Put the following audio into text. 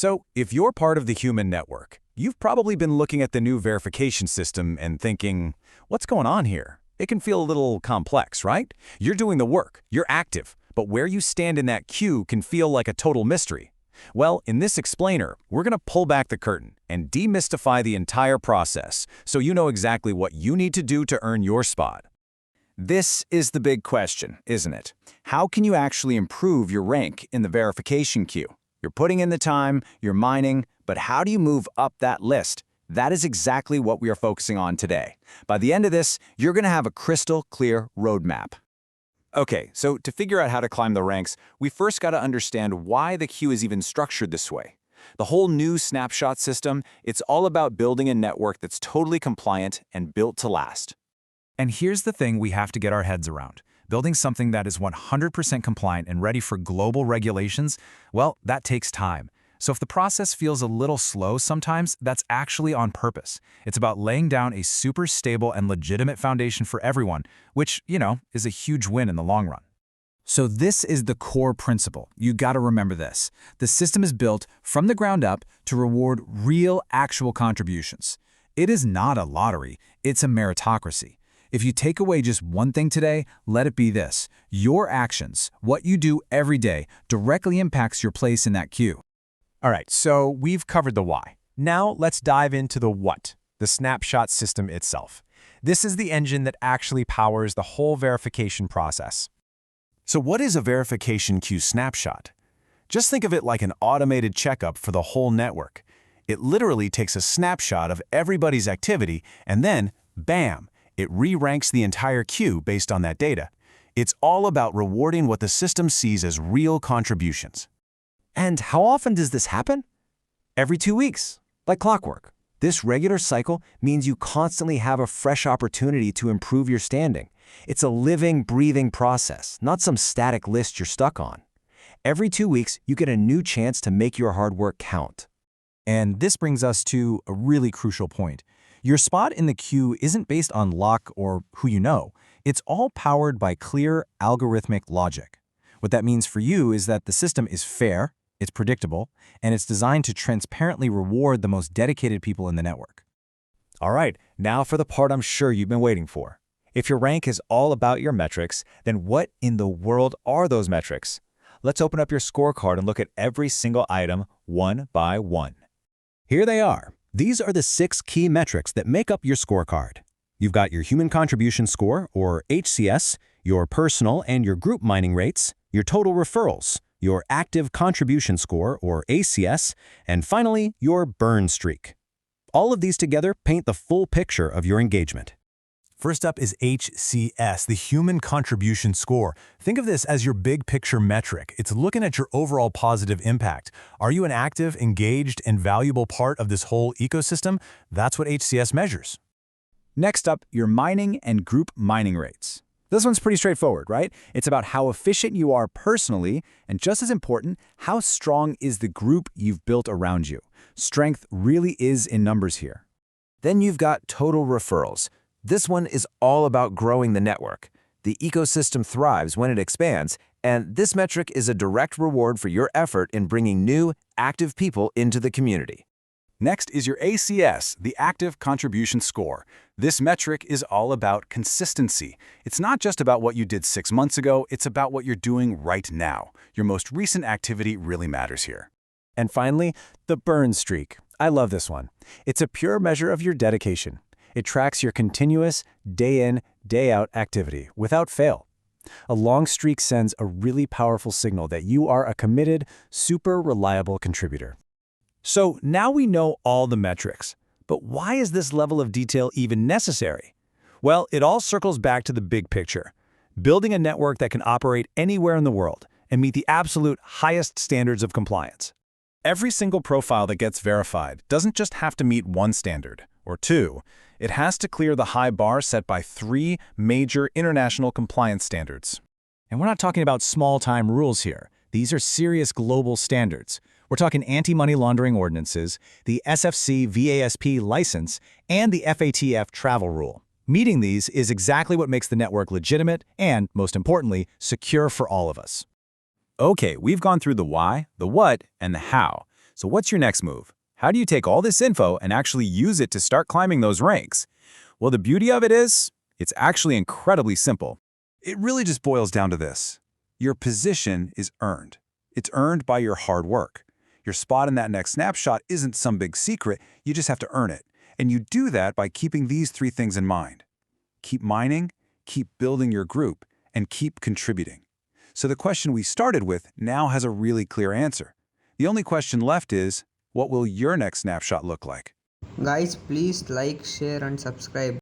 So, if you're part of the human network, you've probably been looking at the new verification system and thinking, what's going on here? It can feel a little complex, right? You're doing the work, you're active, but where you stand in that queue can feel like a total mystery. Well, in this explainer, we're going to pull back the curtain and demystify the entire process so you know exactly what you need to do to earn your spot. This is the big question, isn't it? How can you actually improve your rank in the verification queue? You're putting in the time, you're mining, but how do you move up that list? That is exactly what we are focusing on today. By the end of this, you're going to have a crystal clear roadmap. Okay, so to figure out how to climb the ranks, we first got to understand why the queue is even structured this way. The whole new Snapshot system, it's all about building a network that's totally compliant and built to last. And here's the thing we have to get our heads around. Building something that is 100% compliant and ready for global regulations, well, that takes time. So if the process feels a little slow sometimes, that's actually on purpose. It's about laying down a super stable and legitimate foundation for everyone, which, is a huge win in the long run. So this is the core principle. You got to remember this. The system is built from the ground up to reward real, actual contributions. It is not a lottery, it's a meritocracy. If you take away just one thing today, let it be this. Your actions, what you do every day, directly impacts your place in that queue. All right, so we've covered the why. Now let's dive into the what, the Snapshot system itself. This is the engine that actually powers the whole verification process. So what is a verification queue snapshot? Just think of it like an automated checkup for the whole network. It literally takes a snapshot of everybody's activity and then, bam, it re-ranks the entire queue based on that data. It's all about rewarding what the system sees as real contributions. And how often does this happen? Every 2 weeks, like clockwork. This regular cycle means you constantly have a fresh opportunity to improve your standing. It's a living, breathing process, not some static list you're stuck on. Every 2 weeks, you get a new chance to make your hard work count. And this brings us to a really crucial point. Your spot in the queue isn't based on luck or who you know. It's all powered by clear algorithmic logic. What that means for you is that the system is fair, it's predictable, and it's designed to transparently reward the most dedicated people in the network. All right, now for the part I'm sure you've been waiting for. If your rank is all about your metrics, then what in the world are those metrics? Let's open up your scorecard and look at every single item one by one. Here they are. These are the 6 key metrics that make up your scorecard. You've got your Human Contribution Score, or HCS, your personal and your group mining rates, your total referrals, your Active Contribution Score, or ACS, and finally, your burn streak. All of these together paint the full picture of your engagement. First up is HCS, the Human Contribution Score. Think of this as your big picture metric. It's looking at your overall positive impact. Are you an active, engaged, and valuable part of this whole ecosystem? That's what HCS measures. Next up, your mining and group mining rates. This one's pretty straightforward, right? It's about how efficient you are personally, and just as important, how strong is the group you've built around you. Strength really is in numbers here. Then you've got total referrals. This one is all about growing the network. The ecosystem thrives when it expands, and this metric is a direct reward for your effort in bringing new, active people into the community. Next is your ACS, the Active Contribution Score. This metric is all about consistency. It's not just about what you did 6 months ago, it's about what you're doing right now. Your most recent activity really matters here. And finally, the burn streak. I love this one. It's a pure measure of your dedication. It tracks your continuous, day-in, day-out activity without fail. A long streak sends a really powerful signal that you are a committed, super reliable contributor. So now we know all the metrics, but why is this level of detail even necessary? Well, it all circles back to the big picture, building a network that can operate anywhere in the world and meet the absolute highest standards of compliance. Every single profile that gets verified doesn't just have to meet one standard or two. It has to clear the high bar set by 3 major international compliance standards. And we're not talking about small-time rules here. These are serious global standards. We're talking anti-money laundering ordinances, the SFC VASP license, and the FATF travel rule. Meeting these is exactly what makes the network legitimate and, most importantly, secure for all of us. Okay, we've gone through the why, the what, and the how. So what's your next move? How do you take all this info and actually use it to start climbing those ranks? Well, the beauty of it is, it's actually incredibly simple. It really just boils down to this. Your position is earned. It's earned by your hard work. Your spot in that next snapshot isn't some big secret, you just have to earn it. And you do that by keeping these 3 things in mind. Keep mining, keep building your group, and keep contributing. So the question we started with now has a really clear answer. The only question left is, what will your next snapshot look like? Guys, please like, share and subscribe.